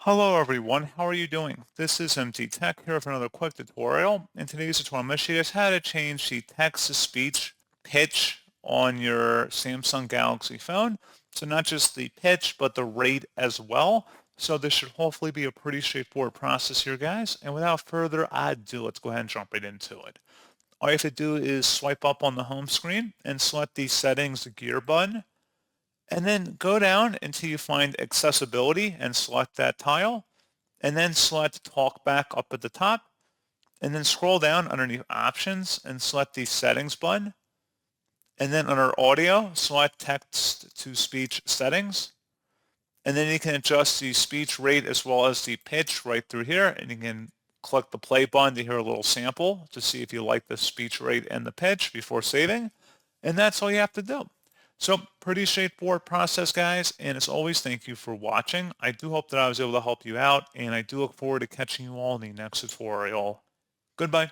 Hello everyone, how are you doing? This is MT Tech here with another quick tutorial. In today's tutorial, I'm going to show you guys how to change the text-to-speech pitch on your Samsung Galaxy phone. So not just the pitch, but the rate as well. So this should hopefully be a pretty straightforward process here, guys. And without further ado, let's go ahead and jump right into it. All you have to do is swipe up on the home screen and select the settings gear button. And then go down until you find accessibility and select that tile, and then select talkback up at the top, and then scroll down underneath options and select the settings button. And then under audio, select text to speech settings. And then you can adjust the speech rate as well as the pitch right through here. And you can click the play button to hear a little sample to see if you like the speech rate and the pitch before saving. And that's all you have to do. So pretty straightforward process, guys. And as always, thank you for watching. I do hope that I was able to help you out, and I do look forward to catching you all in the next tutorial. Goodbye.